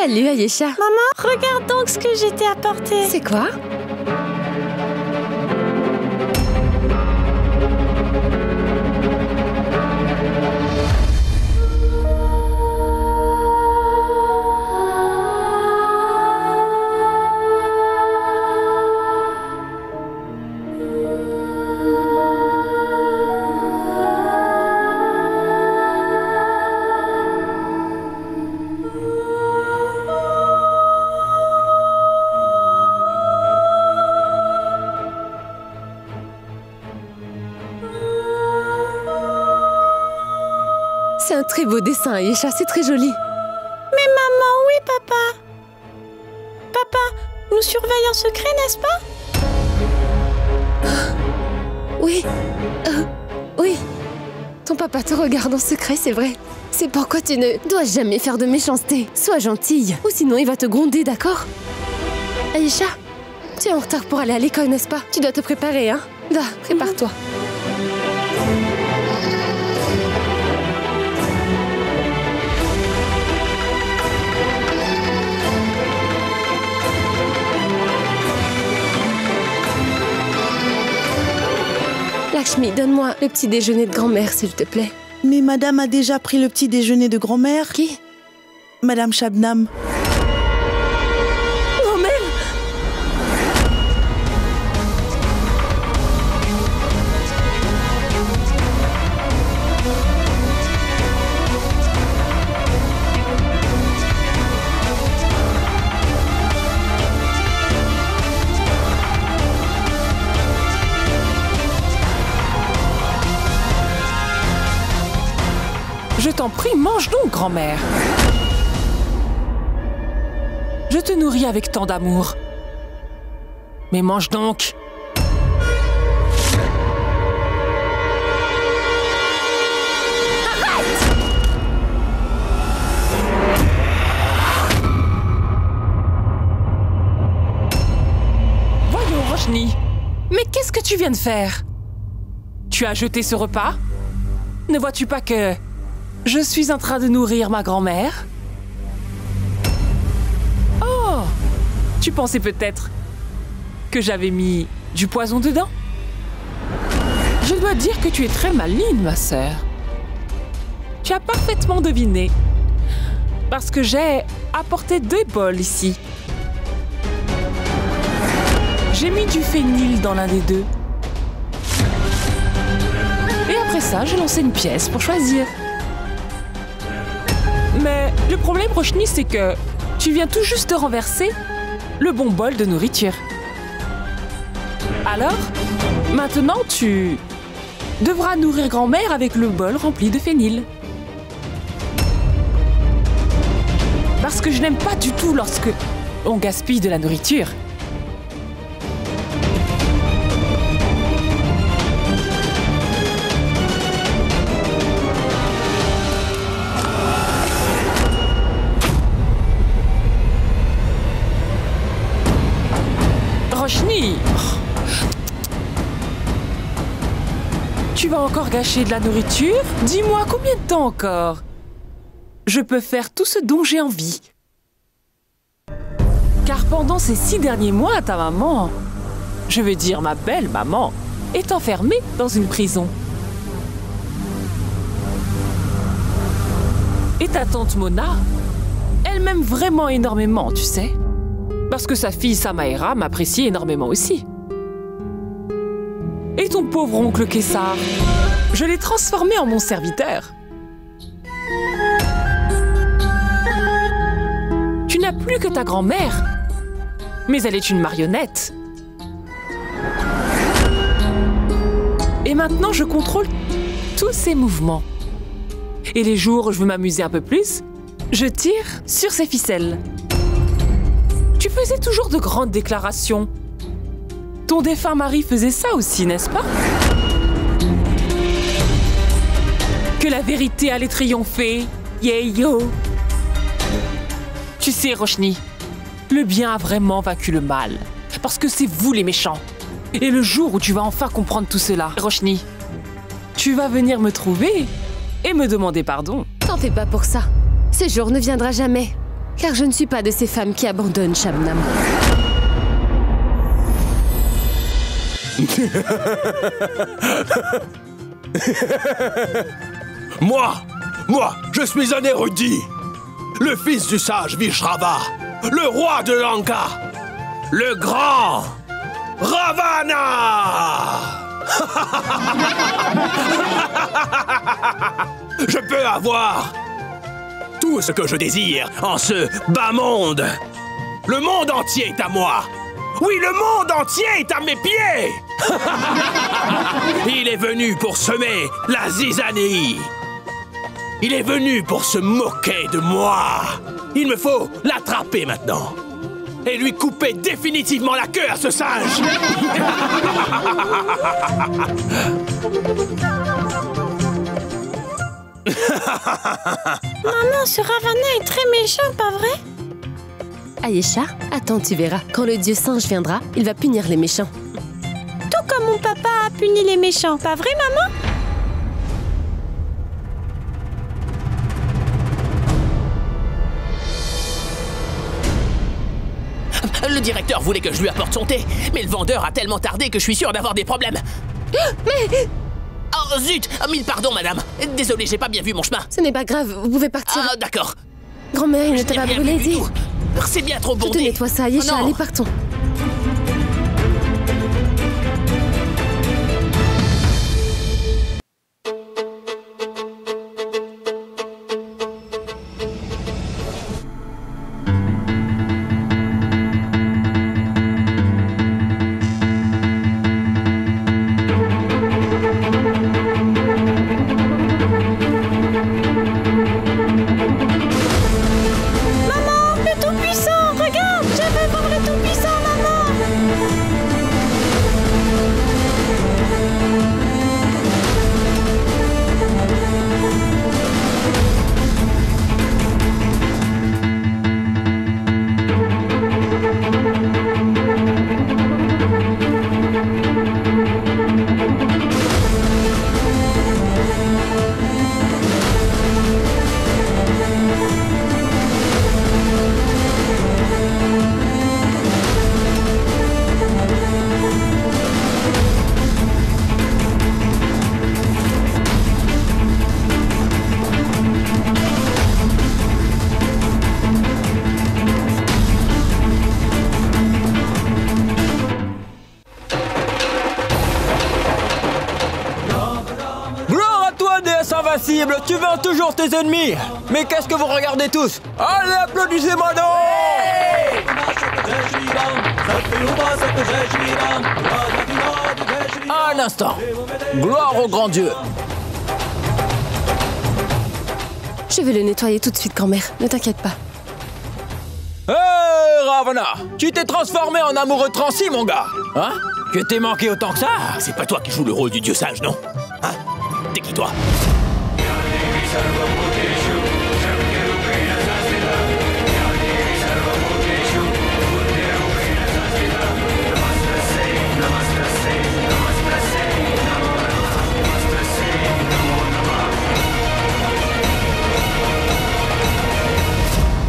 Salut Aïcha. Maman, regarde donc ce que j'ai t'ai apporté. C'est quoi? C'est un très beau dessin, Aïcha, c'est très joli. Mais maman, oui papa. Papa, nous surveillons en secret, n'est-ce pas? Oui. Oui. Ton papa te regarde en secret, c'est vrai. C'est pourquoi tu ne dois jamais faire de méchanceté. Sois gentille, ou sinon il va te gronder, d'accord? Aïcha, tu es en retard pour aller à l'école, n'est-ce pas? Tu dois te préparer, hein? Da, prépare-toi. Lakshmi, donne-moi le petit déjeuner de grand-mère, s'il te plaît. Mais madame a déjà pris le petit déjeuner de grand-mère. Qui? Madame Shabnam. Grand-mère! Je t'en prie, mange donc, grand-mère. Je te nourris avec tant d'amour. Mais mange donc. Arrête! Voyons, Roshni. Mais qu'est-ce que tu viens de faire? Tu as jeté ce repas? Ne vois-tu pas que je suis en train de nourrir ma grand-mère? Oh! Tu pensais peut-être que j'avais mis du poison dedans? Je dois dire que tu es très maligne, ma sœur. Tu as parfaitement deviné. Parce que j'ai apporté 2 bols ici. J'ai mis du phényl dans l'un des 2. Et après ça, j'ai lancé une pièce pour choisir. Mais le problème, Roshni, c'est que tu viens tout juste de renverser le bon bol de nourriture. Alors, maintenant, tu devras nourrir grand-mère avec le bol rempli de phényl. Parce que je n'aime pas du tout lorsque on gaspille de la nourriture. Roshni, tu vas encore gâcher de la nourriture? Dis-moi, combien de temps encore? Je peux faire tout ce dont j'ai envie. Car pendant ces 6 derniers mois, ta maman, je veux dire ma belle maman, est enfermée dans une prison. Et ta tante Mona, elle m'aime vraiment énormément, tu sais. Parce que sa fille Samaïra m'apprécie énormément aussi. Et ton pauvre oncle Kessar, je l'ai transformé en mon serviteur. Tu n'as plus que ta grand-mère, mais elle est une marionnette. Et maintenant, je contrôle tous ses mouvements. Et les jours où je veux m'amuser un peu plus, je tire sur ses ficelles. Tu faisais toujours de grandes déclarations. Ton défunt mari faisait ça aussi, n'est-ce pas? Que la vérité allait triompher. Yeah, yo. Tu sais, Roshni, le bien a vraiment vaincu le mal. Parce que c'est vous les méchants. Et le jour où tu vas enfin comprendre tout cela, Roshni, tu vas venir me trouver et me demander pardon. T'en fais pas pour ça. Ce jour ne viendra jamais. Car je ne suis pas de ces femmes qui abandonnent Shabnam. Moi, je suis un érudit, le fils du sage Vishrava, le roi de Lanka, le grand Ravana. Je peux avoir tout ce que je désire en ce bas monde. Le monde entier est à moi. Oui, le monde entier est à mes pieds. Il est venu pour semer la zizanie. Il est venu pour se moquer de moi. Il me faut l'attraper maintenant et lui couper définitivement la queue à ce sage. Maman, ce Ravana est très méchant, pas vrai? Ayesha, attends, tu verras. Quand le dieu singe viendra, il va punir les méchants. Tout comme mon papa a puni les méchants, pas vrai, maman? Le directeur voulait que je lui apporte son thé, mais le vendeur a tellement tardé que je suis sûr d'avoir des problèmes. Mais... Oh zut! Mille pardons, madame. Désolé, j'ai pas bien vu mon chemin. Ce n'est pas grave, vous pouvez partir. Ah, d'accord. Grand-mère, il ne Je t'a n'ai pas rien brûlé, vu du dis. tout. C'est bien trop Je te bondé. nettoie ça, Ayesha, Oh non. allez, partons. Maman, le Tout-Puissant, regarde, je veux voir le Tout-Puissant, maman. Gloire à toi, déesse invincible, tu vaincs toujours tes ennemis. Mais qu'est-ce que vous regardez tous? Allez, applaudissez-moi donc! Un instant. Gloire au grand Dieu. Je vais le nettoyer tout de suite, grand-mère. Ne t'inquiète pas. Hé, Ravana, tu t'es transformé en amoureux transi, mon gars. Hein? Que t'es manqué autant que ça? C'est pas toi qui joues le rôle du dieu sage, non? Hein? T'es qui, toi?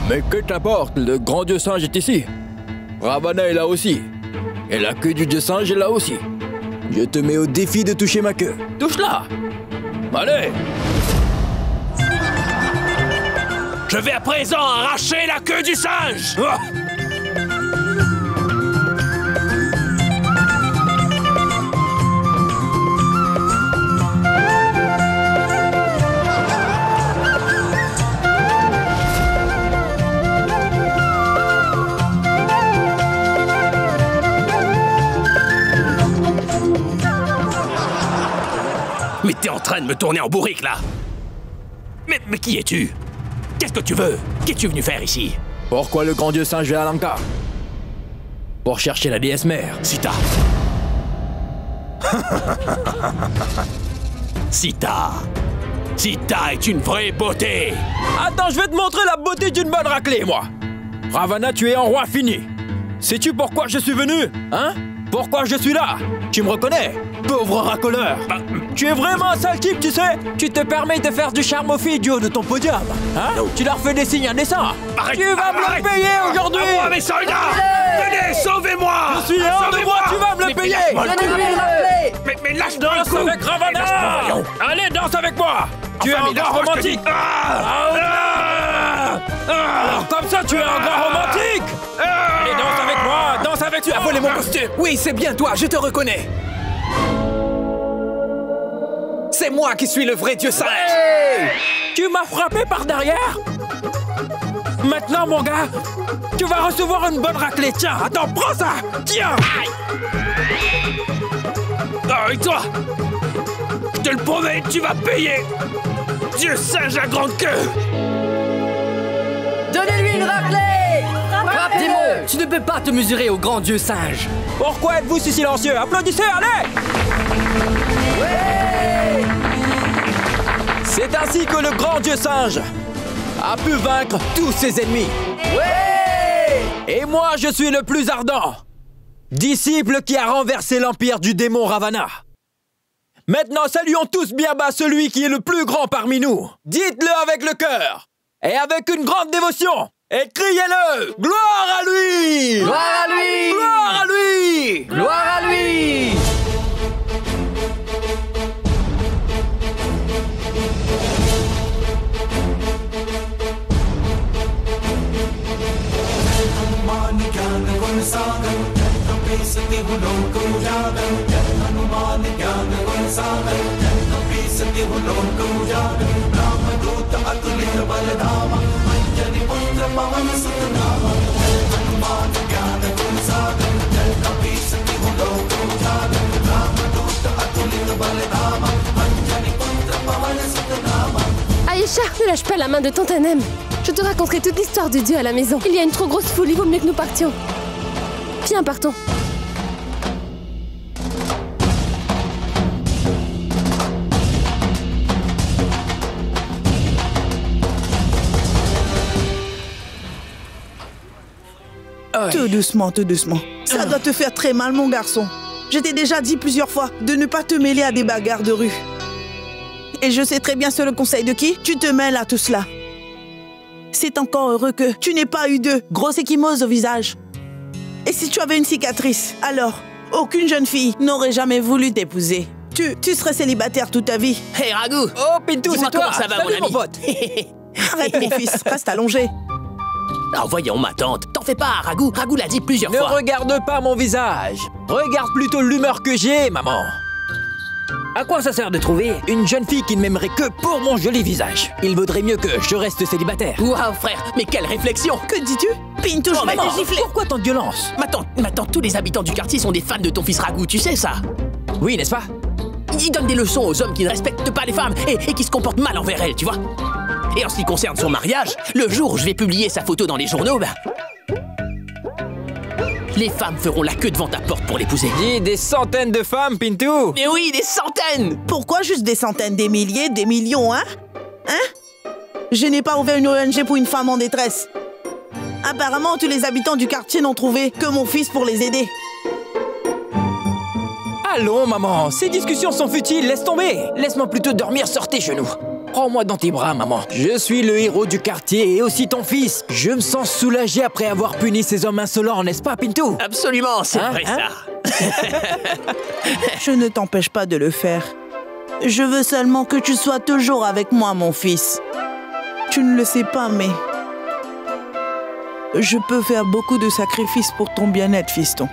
Mais que t'importe, le grand dieu singe est ici. Ravana est là aussi. Et la queue du dieu singe est là aussi. Je te mets au défi de toucher ma queue. Touche-la! Allez! Je vais à présent arracher la queue du singe! Ah! Mais t'es en train de me tourner en bourrique, là! Mais qui es-tu? Qu'est-ce que tu veux? Qu'es-tu venu faire ici? Pourquoi le grand dieu singe vient à Lanka? Pour chercher la déesse mère. Sita! Sita! Sita est une vraie beauté! Attends, je vais te montrer la beauté d'une bonne raclée, moi! Ravana, tu es un roi fini! Sais-tu pourquoi je suis venu? Hein? Pourquoi je suis là? Tu me reconnais? Pauvre racoleur. Tu es vraiment un sale type, tu sais. Tu te permets de faire du charme aux filles du haut de ton podium. Hein? Tu leur fais des signes indécents. Tu vas me le payer aujourd'hui. À moi, mes soldats! Venez, sauvez-moi! Je suis hors de moi, tu vas me le payer. Mais lâche-moi le Danse coup! avec Ravana. voyons. Allez, danse avec moi. Tu es un gars romantique. Alors comme ça, tu es un gars romantique. Allez, danse avec moi, danse avec Tu as volé mon costume! Oui, c'est bien toi, je te reconnais! C'est moi qui suis le vrai dieu singe! Tu m'as frappé par derrière. Maintenant, mon gars, tu vas recevoir une bonne raclée. Tiens, attends, prends ça. Tiens. Ah, et toi? Je te le promets, tu vas payer! Dieu singe à grande queue! Donnez-lui une raclée! Dis-moi, tu ne peux pas te mesurer au grand dieu singe. Pourquoi êtes-vous si silencieux? Applaudissez, allez! C'est ainsi que le grand dieu singe a pu vaincre tous ses ennemis. Et moi, je suis le plus ardent, disciple qui a renversé l'empire du démon Ravana. Maintenant, saluons tous bien bas celui qui est le plus grand parmi nous. Dites-le avec le cœur et avec une grande dévotion. Et criez-le! Gloire à lui! Gloire à lui! Gloire à lui! Gloire à lui! Aïcha, ne lâche pas la main de Tantanem. Je te raconterai toute l'histoire du dieu à la maison. Il y a une trop grosse foule, il vaut mieux que nous partions. Viens, partons. Tout doucement, tout doucement. Ça doit te faire très mal, mon garçon. Je t'ai déjà dit plusieurs fois de ne pas te mêler à des bagarres de rue. Et je sais très bien sur le conseil de qui tu te mêles à tout cela. C'est encore heureux que tu n'aies pas eu de grosse échymose au visage. Et si tu avais une cicatrice, alors aucune jeune fille n'aurait jamais voulu t'épouser. Tu serais célibataire toute ta vie. Hey Ragou! Oh, Pintou, c'est toi! Comment ça va, Salut, mon ami? pote! Arrête, mon fils, reste allongé. Ah, voyons, ma tante, t'en fais pas, Ragou. Ragou l'a dit plusieurs Ne fois. regarde pas mon visage. Regarde plutôt l'humeur que j'ai, maman. À quoi ça sert de trouver une jeune fille qui ne m'aimerait que pour mon joli visage? Il vaudrait mieux que je reste célibataire. Waouh, frère, mais quelle réflexion! Que dis-tu? Pintou, je vais maman, te gifler. Pourquoi tant de violence? Ma tante, tous les habitants du quartier sont des fans de ton fils Ragou, tu sais ça? Oui, n'est-ce pas? Il donne des leçons aux hommes qui ne respectent pas les femmes et qui se comportent mal envers elles, tu vois? Et en ce qui concerne son mariage, le jour où je vais publier sa photo dans les journaux, les femmes feront la queue devant ta porte pour l'épouser. Dis des centaines de femmes, Pintou! Mais oui, des centaines! Pourquoi juste des centaines, des milliers, des millions, hein? Hein? Je n'ai pas ouvert une ONG pour une femme en détresse. Apparemment, tous les habitants du quartier n'ont trouvé que mon fils pour les aider. Allons, maman, ces discussions sont futiles, laisse tomber. Laisse-moi plutôt dormir sur tes genoux. Prends-moi dans tes bras, maman. Je suis le héros du quartier et aussi ton fils. Je me sens soulagé après avoir puni ces hommes insolents, n'est-ce pas, Pintou? Absolument, c'est vrai ça. Je ne t'empêche pas de le faire. Je veux seulement que tu sois toujours avec moi, mon fils. Tu ne le sais pas, mais je peux faire beaucoup de sacrifices pour ton bien-être, fiston.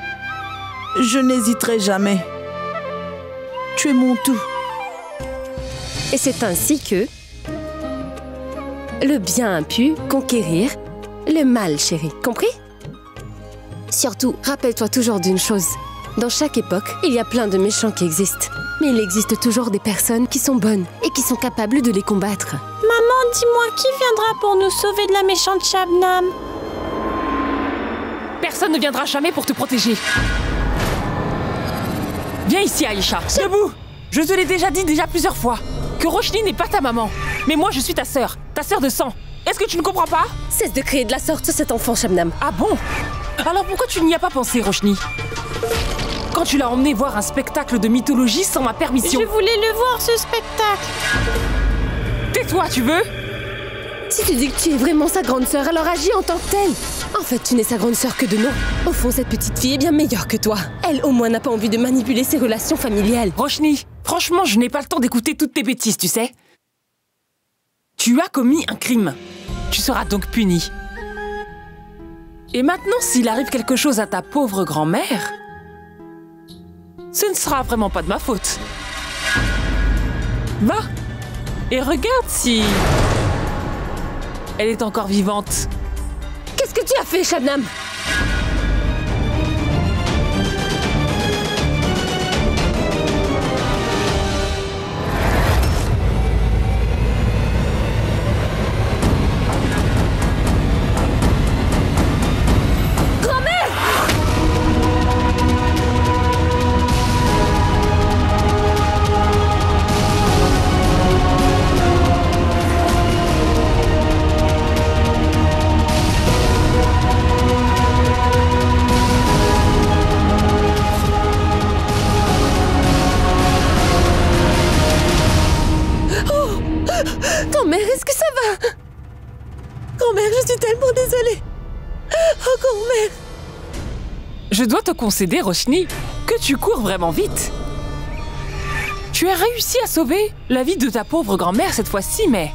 Je n'hésiterai jamais. Tu es mon tout. Et c'est ainsi que le bien a pu conquérir le mal, chérie. Compris? Surtout, rappelle-toi toujours d'une chose. Dans chaque époque, il y a plein de méchants qui existent. Mais il existe toujours des personnes qui sont bonnes et qui sont capables de les combattre. Maman, dis-moi, qui viendra pour nous sauver de la méchante Shabnam? Personne ne viendra jamais pour te protéger. Viens ici, Aïcha. Debout. Je te l'ai déjà dit plusieurs fois. Que Roshni n'est pas ta maman. Mais moi, je suis ta sœur de sang. Est-ce que tu ne comprends pas? Cesse de crier de la sorte sur cet enfant, Shabnam. Ah bon? Alors pourquoi tu n'y as pas pensé, Roshni? quand tu l'as emmené voir un spectacle de mythologie sans ma permission. Je voulais le voir, ce spectacle. Tais-toi, tu veux? Si tu dis que tu es vraiment sa grande sœur, alors agis en tant que telle. En fait, tu n'es sa grande sœur que de nom. Au fond, cette petite fille est bien meilleure que toi. Elle, au moins, n'a pas envie de manipuler ses relations familiales. Roshni, franchement, je n'ai pas le temps d'écouter toutes tes bêtises, tu sais. Tu as commis un crime. Tu seras donc puni. Et maintenant, s'il arrive quelque chose à ta pauvre grand-mère, ce ne sera vraiment pas de ma faute. Va et regarde si elle est encore vivante. Qu'est-ce que tu as fait, Shabnam? Grand-mère, est-ce que ça va? Grand-mère, je suis tellement désolée. Oh, grand-mère. Je dois te concéder, Roshni, que tu cours vraiment vite. Tu as réussi à sauver la vie de ta pauvre grand-mère cette fois-ci, mais...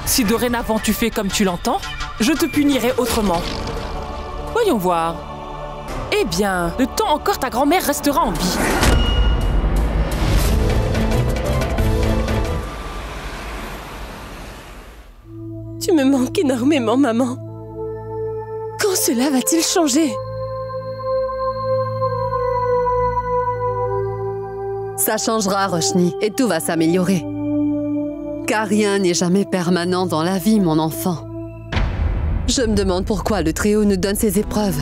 si dorénavant tu fais comme tu l'entends, je te punirai autrement. Voyons voir. Eh bien, de temps encore ta grand-mère restera en vie. Tu me manques énormément, maman. Quand cela va-t-il changer? Ça changera, Roshni, et tout va s'améliorer. Car rien n'est jamais permanent dans la vie, mon enfant. Je me demande pourquoi le Très-Haut nous donne ces épreuves.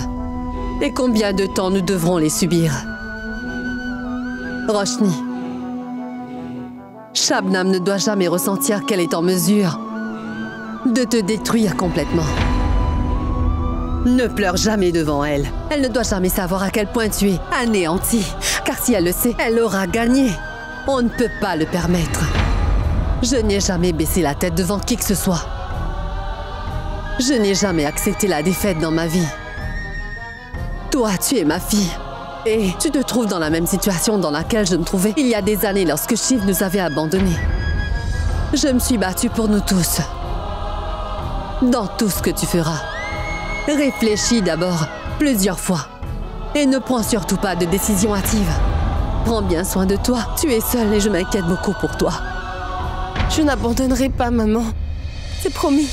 Et combien de temps nous devrons les subir. Roshni, Shabnam ne doit jamais ressentir qu'elle est en mesure de te détruire complètement. Ne pleure jamais devant elle. Elle ne doit jamais savoir à quel point tu es anéanti. Car si elle le sait, elle aura gagné. On ne peut pas le permettre. Je n'ai jamais baissé la tête devant qui que ce soit. Je n'ai jamais accepté la défaite dans ma vie. Toi, tu es ma fille. Et tu te trouves dans la même situation dans laquelle je me trouvais il y a des années lorsque Shiv nous avait abandonnés. Je me suis battue pour nous tous. Dans tout ce que tu feras, réfléchis d'abord, plusieurs fois. Et ne prends surtout pas de décision hâtive. Prends bien soin de toi. Tu es seule et je m'inquiète beaucoup pour toi. Je n'abandonnerai pas, maman. C'est promis.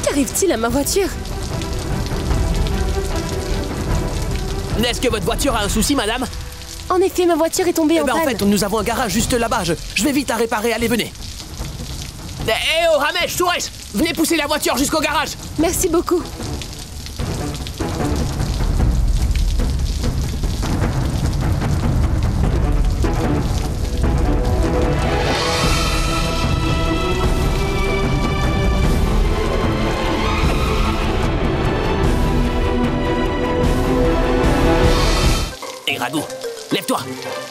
Qu'arrive-t-il à ma voiture? Est-ce que votre voiture a un souci, madame? En effet, ma voiture est tombée en panne. En fait, nous avons un garage juste là-bas. Je vais vite la réparer. Allez, venez. Eh oh, Ramesh, Suresh, venez pousser la voiture jusqu'au garage. Merci beaucoup. Raghu, lève-toi.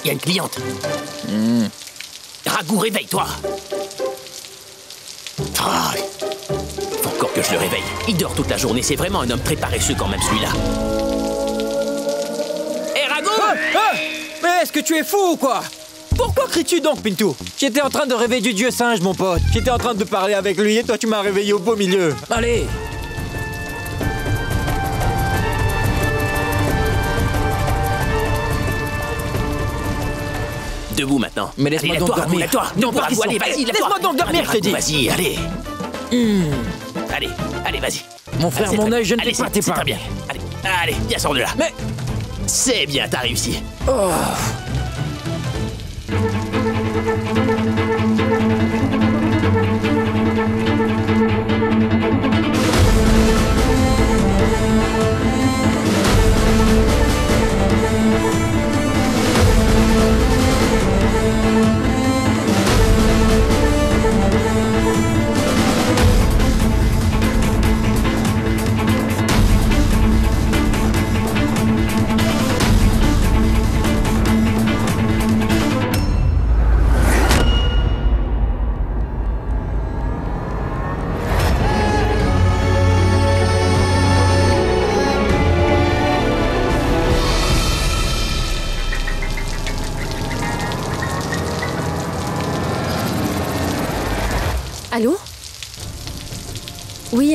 Il y a une cliente. Raghu, réveille-toi. Ah, faut encore que je le réveille. Il dort toute la journée. C'est vraiment un homme très paresseux quand même, celui-là. Hé, Raghu! Mais est-ce que tu es fou ou quoi? Pourquoi cries-tu donc, Pintou? J'étais en train de rêver du dieu singe, mon pote. J'étais en train de parler avec lui et toi, tu m'as réveillé au beau milieu. Allez! Debout maintenant. Mais laisse-moi donc dormir. Lève-toi. Non, pas Raghu, allez, vas-y, laisse-moi donc dormir, je te dis. Vas-y, allez. Allez, vas-y. Mon frère, mon œil, je ne peux pas t'épargner. t'épargner. Allez, viens, sors de là. Mais... c'est bien, t'as réussi.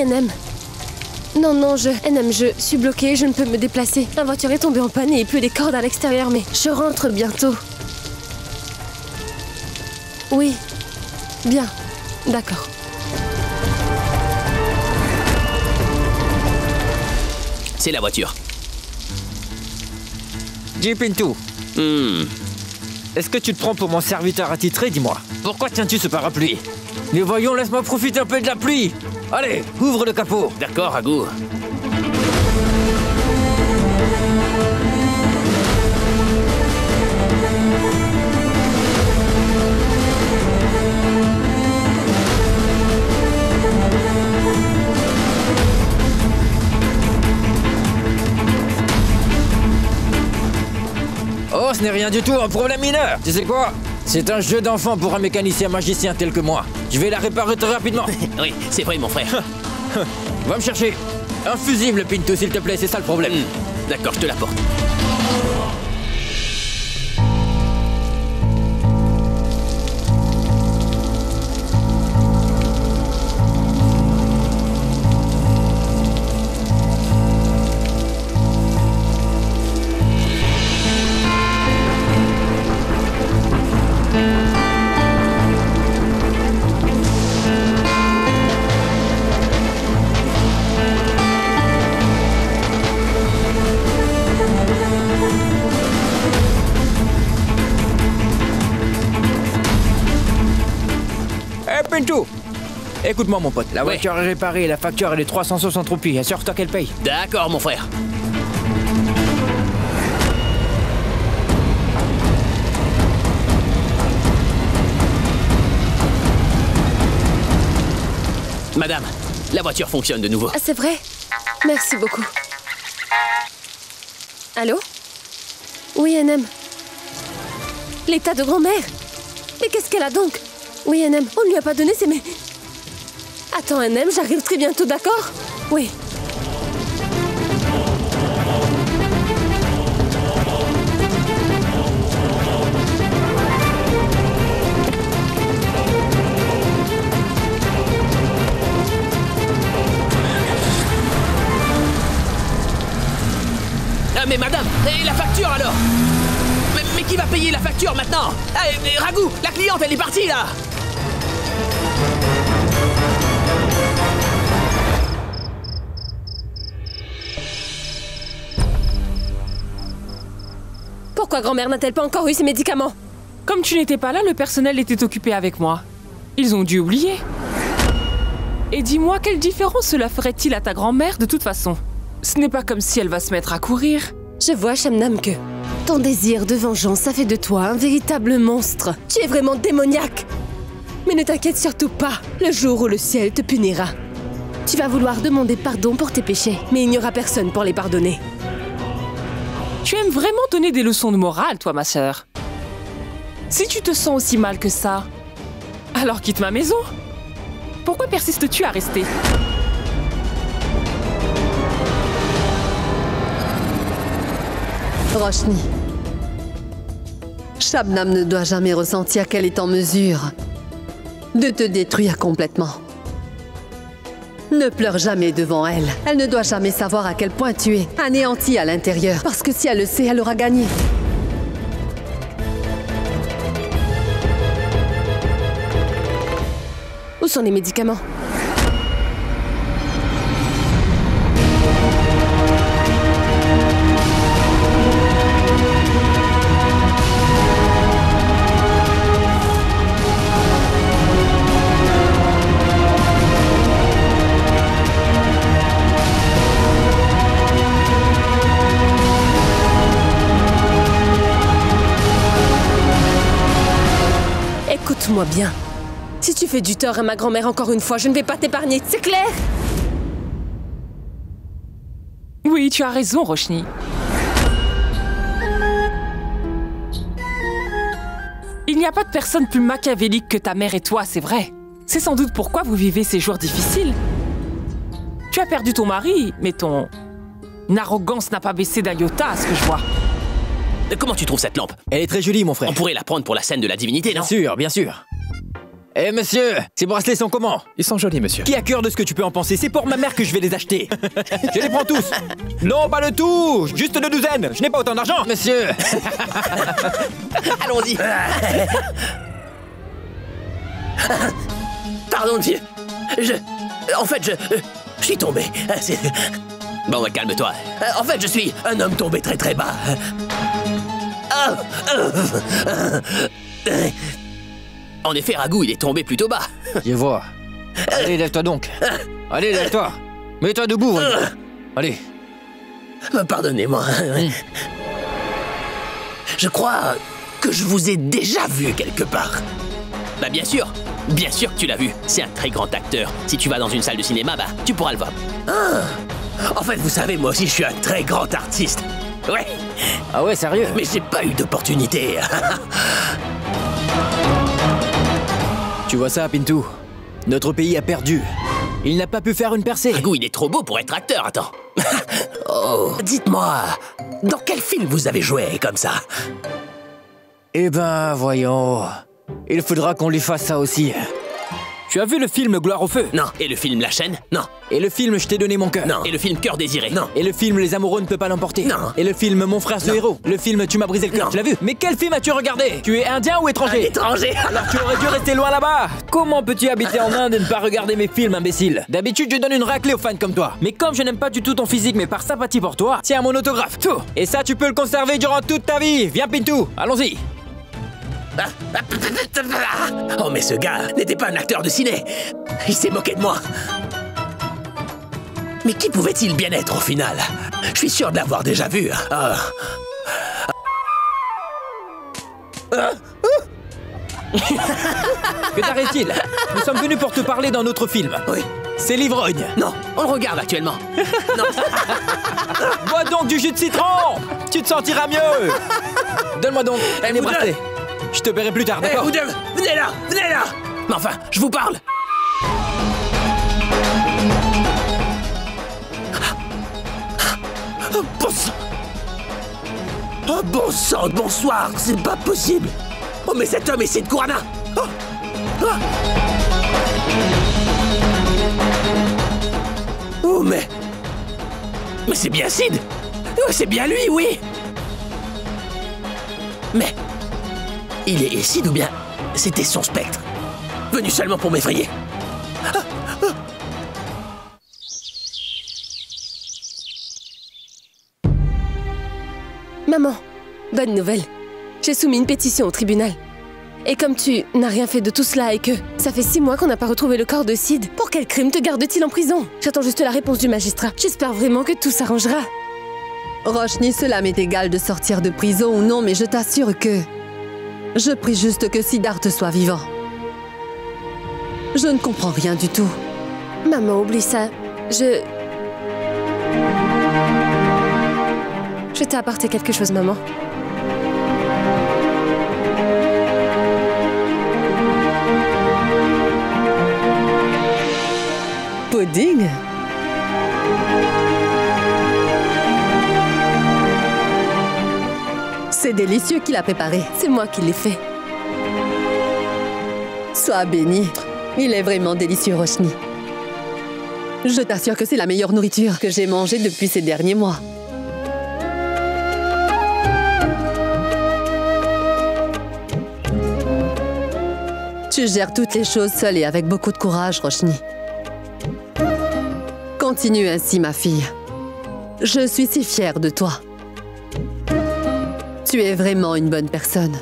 NM. Non, NM, je suis bloquée, je ne peux me déplacer. La voiture est tombée en panne et il pleut des cordes à l'extérieur, mais je rentre bientôt. Oui. Bien. D'accord. C'est la voiture. Dis Pintou. Est-ce que tu te prends pour mon serviteur attitré, dis-moi? Pourquoi tiens-tu ce parapluie? Mais voyons, laisse-moi profiter un peu de la pluie. Allez, ouvre le capot. D'accord, Ragout. Oh, ce n'est rien du tout, un problème mineur. Tu sais quoi? C'est un jeu d'enfant pour un mécanicien magicien tel que moi. Je vais la réparer très rapidement. Oui, c'est vrai, mon frère. Va me chercher un fusible, Pintou, s'il te plaît, c'est ça le problème. D'accord, je te l'apporte. Pintou, écoute-moi mon pote, la voiture est réparée, la facture elle est 360 roupies, assure-toi qu'elle paye. D'accord, mon frère. Madame, la voiture fonctionne de nouveau. Ah, c'est vrai? Merci beaucoup. Allô? Oui, NM. L'état de grand-mère? Mais qu'est-ce qu'elle a donc? Oui, NM, on ne lui a pas donné, c'est mais... Attends, NM, j'arrive très bientôt, d'accord? Oui. Ah, mais madame, et la facture alors? Mais qui va payer la facture maintenant? Ragout, la cliente, elle est partie là! Pourquoi grand-mère n'a-t-elle pas encore eu ses médicaments? Comme tu n'étais pas là, le personnel était occupé avec moi. Ils ont dû oublier. Et dis-moi, quelle différence cela ferait-il à ta grand-mère de toute façon? Ce n'est pas comme si elle va se mettre à courir. Je vois, Shamnam, que ton désir de vengeance a fait de toi un véritable monstre. Tu es vraiment démoniaque. Mais ne t'inquiète surtout pas, le jour où le ciel te punira. Tu vas vouloir demander pardon pour tes péchés, mais il n'y aura personne pour les pardonner. Tu aimes vraiment donner des leçons de morale, toi, ma sœur. Si tu te sens aussi mal que ça, alors quitte ma maison. Pourquoi persistes-tu à rester? Roshni, Shabnam ne doit jamais ressentir qu'elle est en mesure de te détruire complètement. Ne pleure jamais devant elle. Elle ne doit jamais savoir à quel point tu es anéanti à l'intérieur. Parce que si elle le sait, elle aura gagné. Où sont les médicaments? Écoute-moi bien. Si tu fais du tort à ma grand-mère encore une fois, je ne vais pas t'épargner, c'est clair? Oui, tu as raison, Roshni. Il n'y a pas de personne plus machiavélique que ta mère et toi, c'est vrai. C'est sans doute pourquoi vous vivez ces jours difficiles. Tu as perdu ton mari, mais ton arrogance n'a pas baissé d'un iota, à ce que je vois. Comment tu trouves cette lampe? Elle est très jolie, mon frère. On pourrait la prendre pour la scène de la divinité, non? Bien sûr, bien sûr. Eh monsieur, ces bracelets sont comment? Ils sont jolis, monsieur. Qui a cœur de ce que tu peux en penser? C'est pour ma mère que je vais les acheter. Je les prends tous. Non, pas le tout. Juste 2 douzaines. Je n'ai pas autant d'argent, monsieur. Allons-y. Pardon, monsieur. En fait, je suis tombé. Bon, bah, calme-toi. En fait, je suis un homme tombé très très bas. En effet, Ragou, il est tombé plutôt bas. Je vois. Allez, lève-toi donc. Allez, lève-toi. Mets-toi debout, voyons. Allez. Pardonnez-moi. Je crois que je vous ai déjà vu quelque part. Bah bien sûr que tu l'as vu. C'est un très grand acteur. Si tu vas dans une salle de cinéma, bah tu pourras le voir. En fait, vous savez, moi aussi, je suis un très grand artiste. Ouais. Ah ouais, sérieux? Mais j'ai pas eu d'opportunité. Tu vois ça, Pintou? Notre pays a perdu. Il n'a pas pu faire une percée. Ragou, il est trop beau pour être acteur, attends. Oh, dites-moi, dans quel film vous avez joué comme ça? Eh ben, voyons. Il faudra qu'on lui fasse ça aussi. Tu as vu le film Gloire au feu? Non. Et le film La chaîne? Non. Et le film Je t'ai donné mon cœur? Non. Et le film Cœur désiré? Non. Et le film Les amoureux ne peuvent pas l'emporter? Non. Et le film Mon frère ce héros? Le film Tu m'as brisé le cœur? Tu l'as vu? Mais quel film as-tu regardé? Tu es indien ou étranger? Étranger. Alors tu aurais dû rester loin là-bas. Comment peux-tu habiter en Inde et ne pas regarder mes films, imbécile? D'habitude je donne une raclée aux fans comme toi. Mais comme je n'aime pas du tout ton physique, mais par sympathie pour toi, tiens mon autographe, tout. Et ça tu peux le conserver durant toute ta vie. Viens Pintou, allons-y. Oh, mais ce gars n'était pas un acteur de ciné. Il s'est moqué de moi. Mais qui pouvait-il bien être au final? Je suis sûr de l'avoir déjà vu. Que t'arrive-t-il? Nous sommes venus pour te parler d'un autre film. Oui. C'est l'ivrogne. Non, on le regarde actuellement. Non. Bois donc du jus de citron. Tu te sentiras mieux. Donne-moi donc les bracelets. Je te verrai plus tard, d'accord? Vous deux, venez là. Mais enfin, je vous parle. Oh, bon sang. Oh, bon sang, bonsoir, c'est pas possible. Oh, mais cet homme est Sid Kouana. Oh, mais c'est bien Sid. C'est bien lui, oui. Mais il est Sid ou bien c'était son spectre, venu seulement pour m'effrayer? Maman, bonne nouvelle. J'ai soumis une pétition au tribunal. Et comme tu n'as rien fait de tout cela et que ça fait 6 mois qu'on n'a pas retrouvé le corps de Sid, pour quel crime te garde-t-il en prison? J'attends juste la réponse du magistrat. J'espère vraiment que tout s'arrangera. Roshni, cela m'est égal de sortir de prison ou non, mais je t'assure que... Je prie juste que Siddharth soit vivant. Je ne comprends rien du tout. Maman, oublie ça. Je t'ai apporté quelque chose, maman. Pudding? C'est délicieux qu'il a préparé. C'est moi qui l'ai fait. Sois béni. Il est vraiment délicieux, Roshni. Je t'assure que c'est la meilleure nourriture que j'ai mangée depuis ces derniers mois. Tu gères toutes les choses seule et avec beaucoup de courage, Roshni. Continue ainsi, ma fille. Je suis si fière de toi. Tu es vraiment une bonne personne.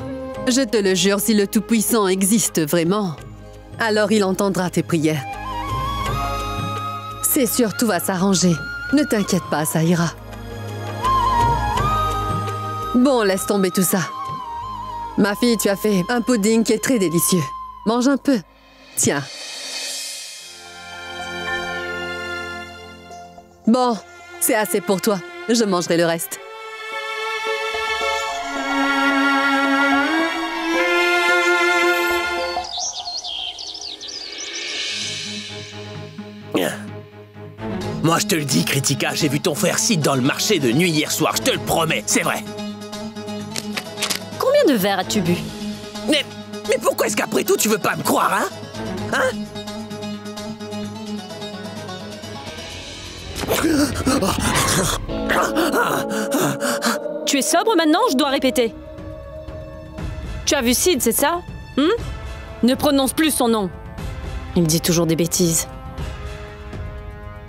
Je te le jure, si le Tout-Puissant existe vraiment, alors il entendra tes prières. C'est sûr, tout va s'arranger. Ne t'inquiète pas, ça ira. Bon, laisse tomber tout ça. Ma fille, tu as fait un pudding qui est très délicieux. Mange un peu. Tiens. Bon, c'est assez pour toi. Je mangerai le reste. Moi, je te le dis, Kritika, j'ai vu ton frère Sid dans le marché de nuit hier soir, je te le promets, c'est vrai. Combien de verres as-tu bu? Mais pourquoi est-ce qu'après tout, tu veux pas me croire, hein? Hein? Tu es sobre maintenant ou je dois répéter? Tu as vu Sid, c'est ça? Ne prononce plus son nom. Il me dit toujours des bêtises.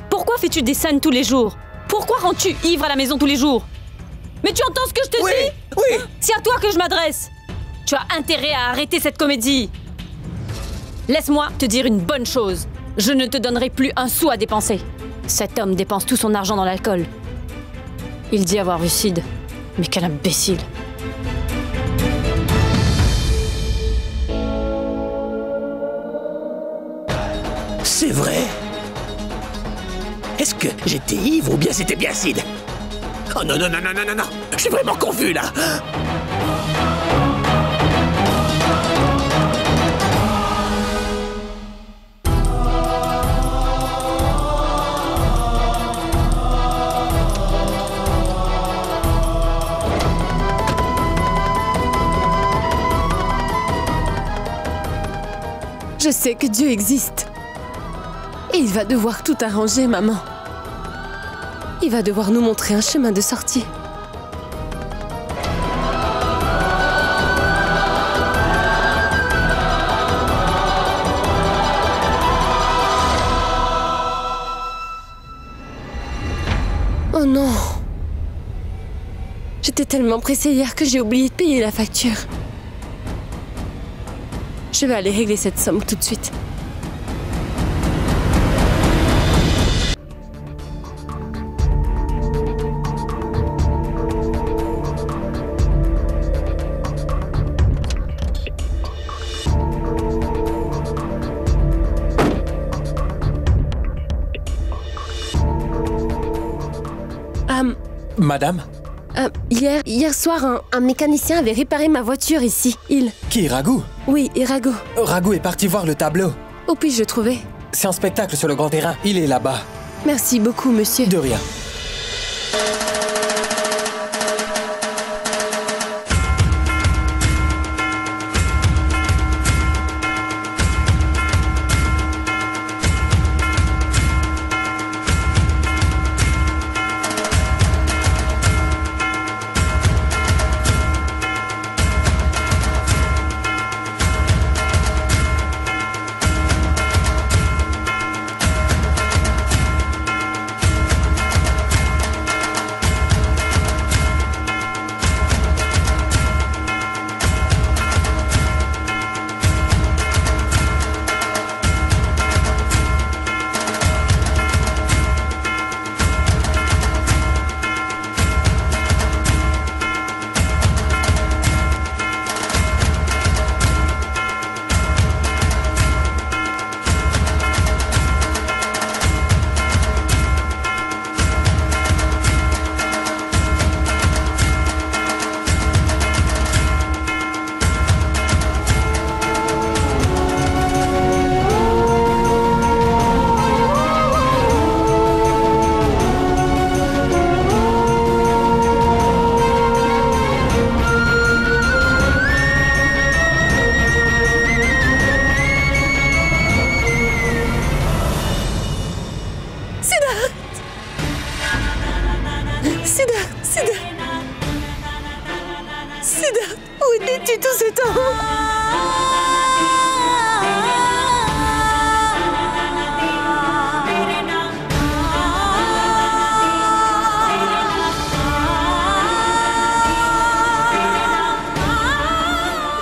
Pourquoi fais-tu des scènes tous les jours? Pourquoi rends-tu ivre à la maison tous les jours? Mais tu entends ce que je te dis? Oui. C'est à toi que je m'adresse. Tu as intérêt à arrêter cette comédie. Laisse-moi te dire une bonne chose. Je ne te donnerai plus un sou à dépenser. Cet homme dépense tout son argent dans l'alcool. Il dit avoir vu Sid. Mais quel imbécile. C'est vrai? Est-ce que j'étais ivre ou bien c'était bien Sid? Oh non, non, non, non, non, non, non. Je suis vraiment confus, là. Je sais que Dieu existe. Et il va devoir tout arranger, maman. Il va devoir nous montrer un chemin de sortie. Oh non! J'étais tellement pressée hier que j'ai oublié de payer la facture. Je vais aller régler cette somme tout de suite. Madame? Hier soir, un mécanicien avait réparé ma voiture ici. Qui, Raghu? Oui, Irago. Raghu est parti voir le tableau. Où puis-je le trouver? C'est un spectacle sur le grand terrain. Il est là-bas. Merci beaucoup, monsieur. De rien. Siddharth, où étais-tu tout ce temps?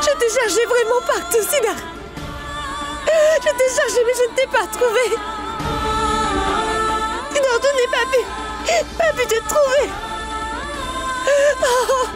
Je t'ai cherché vraiment partout, Siddharth. Je t'ai cherché, mais je ne t'ai pas trouvé. Siddharth, je n'ai pas pu te trouver. Oh.